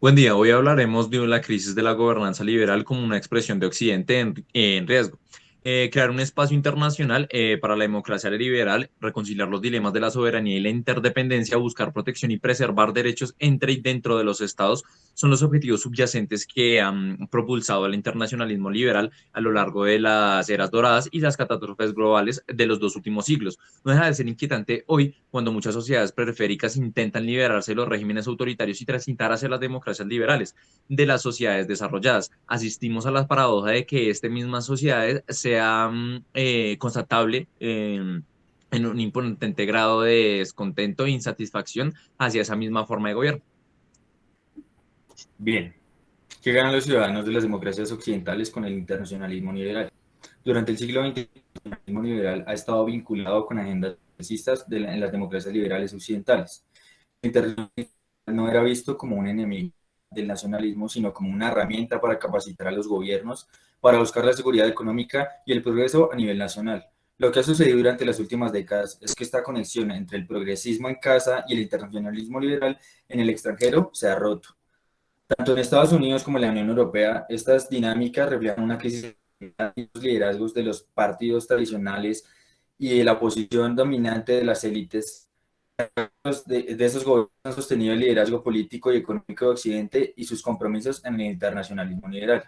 Buen día, hoy hablaremos de la crisis de la gobernanza liberal como una expresión de Occidente en riesgo. Crear un espacio internacional para la democracia liberal, reconciliar los dilemas de la soberanía y la interdependencia, buscar protección y preservar derechos entre y dentro de los estados son los objetivos subyacentes que han propulsado al internacionalismo liberal a lo largo de las eras doradas y las catástrofes globales de los dos últimos siglos. No deja de ser inquietante hoy cuando muchas sociedades periféricas intentan liberarse de los regímenes autoritarios y transitar hacia las democracias liberales de las sociedades desarrolladas. Asistimos a la paradoja de que esta misma sociedad sea constatable en un importante grado de descontento e insatisfacción hacia esa misma forma de gobierno. Bien, ¿qué ganan los ciudadanos de las democracias occidentales con el internacionalismo liberal? Durante el siglo XX, el internacionalismo liberal ha estado vinculado con agendas progresistas en las democracias liberales occidentales. El internacionalismo no era visto como un enemigo del nacionalismo, sino como una herramienta para capacitar a los gobiernos, para buscar la seguridad económica y el progreso a nivel nacional. Lo que ha sucedido durante las últimas décadas es que esta conexión entre el progresismo en casa y el internacionalismo liberal en el extranjero se ha roto. Tanto en Estados Unidos como en la Unión Europea, estas dinámicas reflejan una crisis de los liderazgos de los partidos tradicionales y de la posición dominante de las élites de esos gobiernos han sostenido el liderazgo político y económico de Occidente y sus compromisos en el internacionalismo liberal.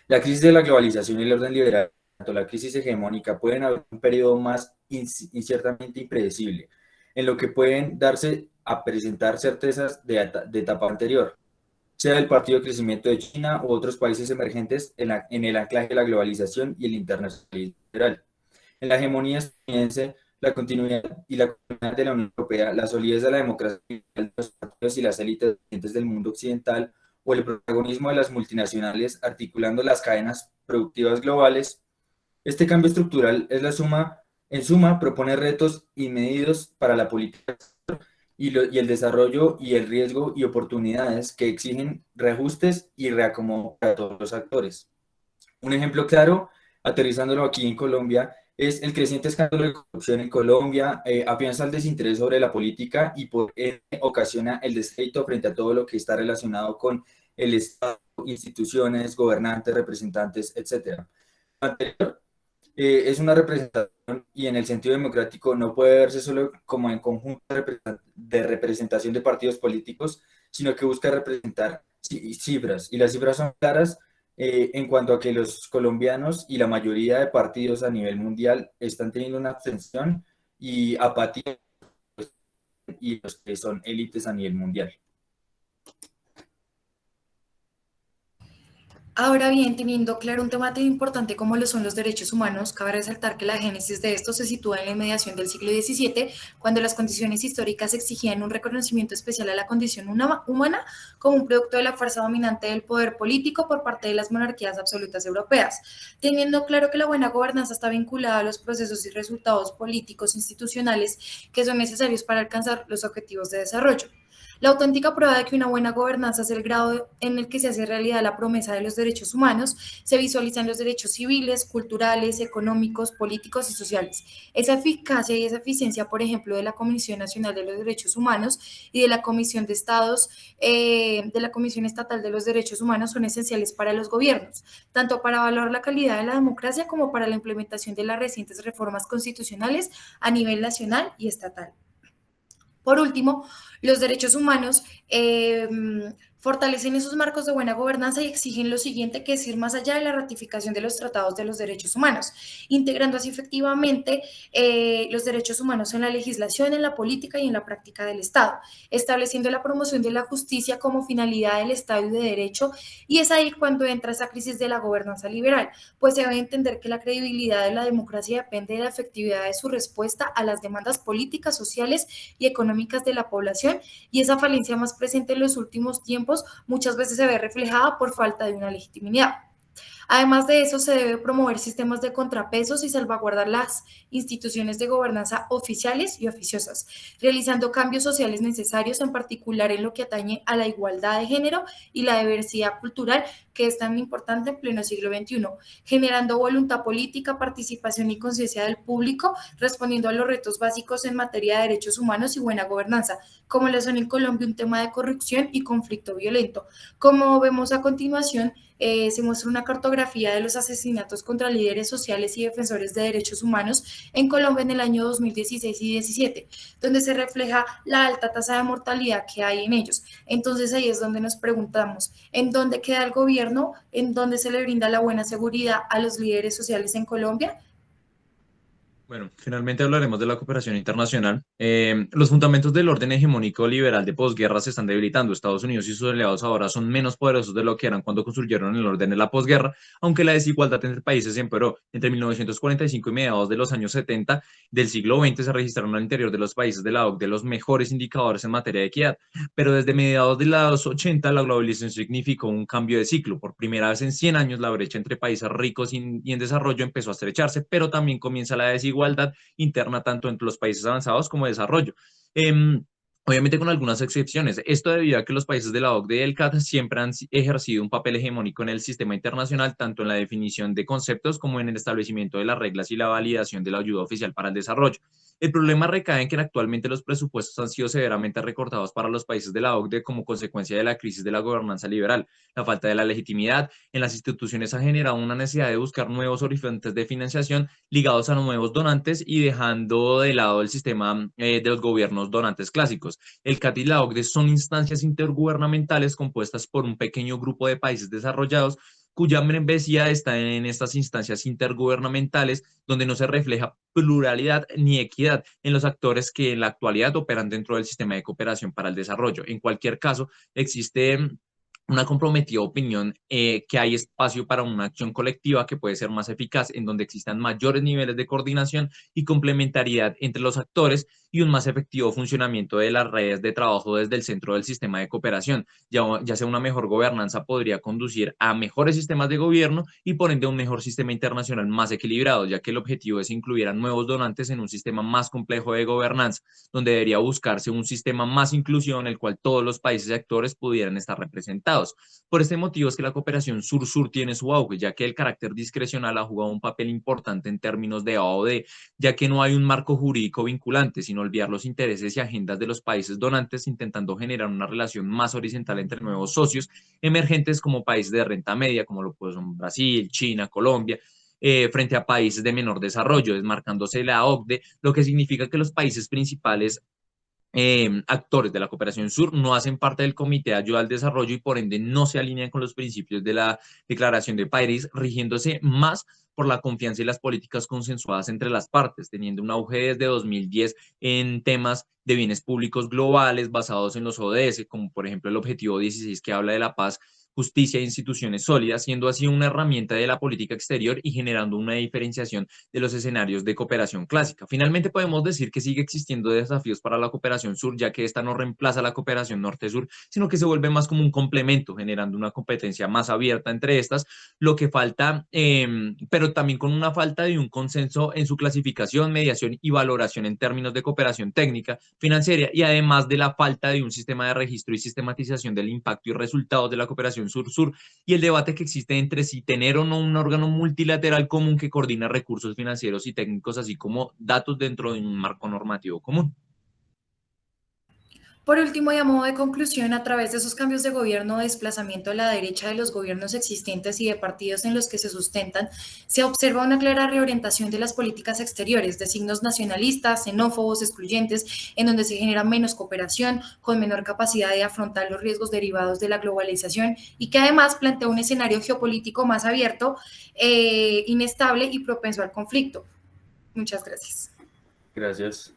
La crisis de la globalización y el orden liberal, tanto la crisis hegemónica, pueden haber un periodo más inciertamente impredecible, en lo que pueden darse a presentar certezas de etapa anterior, sea el Partido de Crecimiento de China u otros países emergentes en el anclaje de la globalización y el internacionalismo liberal. En la hegemonía estadounidense, la continuidad y la continuidad de la Unión Europea, la solidez de la democracia de los partidos y las élites del mundo occidental, o el protagonismo de las multinacionales articulando las cadenas productivas globales, este cambio estructural es en suma, propone retos inmedidos para la política y el desarrollo y el riesgo y oportunidades que exigen reajustes y reacomodo a todos los actores. Un ejemplo claro, aterrizándolo aquí en Colombia, es el creciente escándalo de corrupción en Colombia, afianza el desinterés sobre la política y por ende ocasiona el descrédito frente a todo lo que está relacionado con el Estado, instituciones, gobernantes, representantes, etc. Es una representación y en el sentido democrático no puede verse solo como en conjunto de representación de partidos políticos, sino que busca representar cifras. Y las cifras son claras en cuanto a que los colombianos y la mayoría de partidos a nivel mundial están teniendo una abstención y apatía y los que son élites a nivel mundial. Ahora bien, teniendo claro un tema tan importante como lo son los derechos humanos, cabe resaltar que la génesis de esto se sitúa en la inmediación del siglo XVII, cuando las condiciones históricas exigían un reconocimiento especial a la condición humana como un producto de la fuerza dominante del poder político por parte de las monarquías absolutas europeas. Teniendo claro que la buena gobernanza está vinculada a los procesos y resultados políticos institucionales que son necesarios para alcanzar los objetivos de desarrollo. La auténtica prueba de que una buena gobernanza es el grado en el que se hace realidad la promesa de los derechos humanos, se visualizan los derechos civiles, culturales, económicos, políticos y sociales. Esa eficacia y esa eficiencia, por ejemplo, de la Comisión Nacional de los Derechos Humanos y de la Comisión de Estados, de la Comisión Estatal de los Derechos Humanos son esenciales para los gobiernos, tanto para valorar la calidad de la democracia como para la implementación de las recientes reformas constitucionales a nivel nacional y estatal. Por último, los derechos humanos fortalecen esos marcos de buena gobernanza y exigen lo siguiente, que es ir más allá de la ratificación de los tratados de los derechos humanos, integrando así efectivamente los derechos humanos en la legislación, en la política y en la práctica del Estado, estableciendo la promoción de la justicia como finalidad del Estado y de derecho, y es ahí cuando entra esa crisis de la gobernanza liberal, pues se debe entender que la credibilidad de la democracia depende de la efectividad de su respuesta a las demandas políticas, sociales y económicas de la población, y esa falencia más presente en los últimos tiempos muchas veces se ve reflejada por falta de una legitimidad. Además de eso, se debe promover sistemas de contrapesos y salvaguardar las instituciones de gobernanza oficiales y oficiosas, realizando cambios sociales necesarios, en particular en lo que atañe a la igualdad de género y la diversidad cultural, que es tan importante en pleno siglo XXI, generando voluntad política, participación y conciencia del público, respondiendo a los retos básicos en materia de derechos humanos y buena gobernanza, como lo son en Colombia un tema de corrupción y conflicto violento. Como vemos a continuación, se muestra una cartografía de los asesinatos contra líderes sociales y defensores de derechos humanos en Colombia en el año 2016 y 17, donde se refleja la alta tasa de mortalidad que hay en ellos. Entonces ahí es donde nos preguntamos, ¿en dónde queda el gobierno? ¿En dónde se le brinda la buena seguridad a los líderes sociales en Colombia? Bueno, finalmente hablaremos de la cooperación internacional. Los fundamentos del orden hegemónico liberal de posguerra se están debilitando. Estados Unidos y sus aliados ahora son menos poderosos de lo que eran cuando construyeron el orden de la posguerra, aunque la desigualdad entre países empeoró. Entre 1945 y mediados de los años 70 del siglo XX se registraron al interior de los países de la OCDE los mejores indicadores en materia de equidad, pero desde mediados de los 80 la globalización significó un cambio de ciclo. Por primera vez en 100 años la brecha entre países ricos y en desarrollo empezó a estrecharse, pero también comienza la desigualdad interna tanto entre los países avanzados como de desarrollo. Obviamente con algunas excepciones. Esto debido a que los países de la OCDE y el CAD siempre han ejercido un papel hegemónico en el sistema internacional, tanto en la definición de conceptos como en el establecimiento de las reglas y la validación de la ayuda oficial para el desarrollo. El problema recae en que actualmente los presupuestos han sido severamente recortados para los países de la OCDE como consecuencia de la crisis de la gobernanza liberal. La falta de la legitimidad en las instituciones ha generado una necesidad de buscar nuevos horizontes de financiación ligados a nuevos donantes y dejando de lado el sistema de los gobiernos donantes clásicos. El CAT y la OCDE son instancias intergubernamentales compuestas por un pequeño grupo de países desarrollados cuya membresía está en estas instancias intergubernamentales donde no se refleja pluralidad ni equidad en los actores que en la actualidad operan dentro del sistema de cooperación para el desarrollo. En cualquier caso, existe una comprometida opinión que hay espacio para una acción colectiva que puede ser más eficaz, en donde existan mayores niveles de coordinación y complementariedad entre los actores y un más efectivo funcionamiento de las redes de trabajo desde el centro del sistema de cooperación. Ya sea una mejor gobernanza podría conducir a mejores sistemas de gobierno y por ende un mejor sistema internacional más equilibrado, ya que el objetivo es incluir a nuevos donantes en un sistema más complejo de gobernanza, donde debería buscarse un sistema más inclusivo en el cual todos los países y actores pudieran estar representados. Por este motivo es que la cooperación sur-sur tiene su auge, ya que el carácter discrecional ha jugado un papel importante en términos de AOD, ya que no hay un marco jurídico vinculante, sin olvidar los intereses y agendas de los países donantes, intentando generar una relación más horizontal entre nuevos socios emergentes como países de renta media, como lo son Brasil, China, Colombia, frente a países de menor desarrollo, desmarcándose la OCDE, lo que significa que los países principales actores de la cooperación sur no hacen parte del Comité de Ayuda al Desarrollo y por ende no se alinean con los principios de la Declaración de París, rigiéndose más por la confianza y las políticas consensuadas entre las partes, teniendo un auge desde 2010 en temas de bienes públicos globales basados en los ODS, como por ejemplo el Objetivo 16 que habla de la paz, justicia e instituciones sólidas, siendo así una herramienta de la política exterior y generando una diferenciación de los escenarios de cooperación clásica. Finalmente podemos decir que sigue existiendo desafíos para la cooperación sur, ya que esta no reemplaza la cooperación norte-sur, sino que se vuelve más como un complemento, generando una competencia más abierta entre estas, lo que falta, pero también con una falta de un consenso en su clasificación, mediación y valoración en términos de cooperación técnica, financiera y además de la falta de un sistema de registro y sistematización del impacto y resultados de la cooperación sur-sur y el debate que existe entre si tener o no un órgano multilateral común que coordina recursos financieros y técnicos, así como datos dentro de un marco normativo común. Por último, y a modo de conclusión, a través de esos cambios de gobierno o desplazamiento a la derecha de los gobiernos existentes y de partidos en los que se sustentan, se observa una clara reorientación de las políticas exteriores, de signos nacionalistas, xenófobos, excluyentes, en donde se genera menos cooperación, con menor capacidad de afrontar los riesgos derivados de la globalización y que además plantea un escenario geopolítico más abierto, inestable y propenso al conflicto. Muchas gracias. Gracias.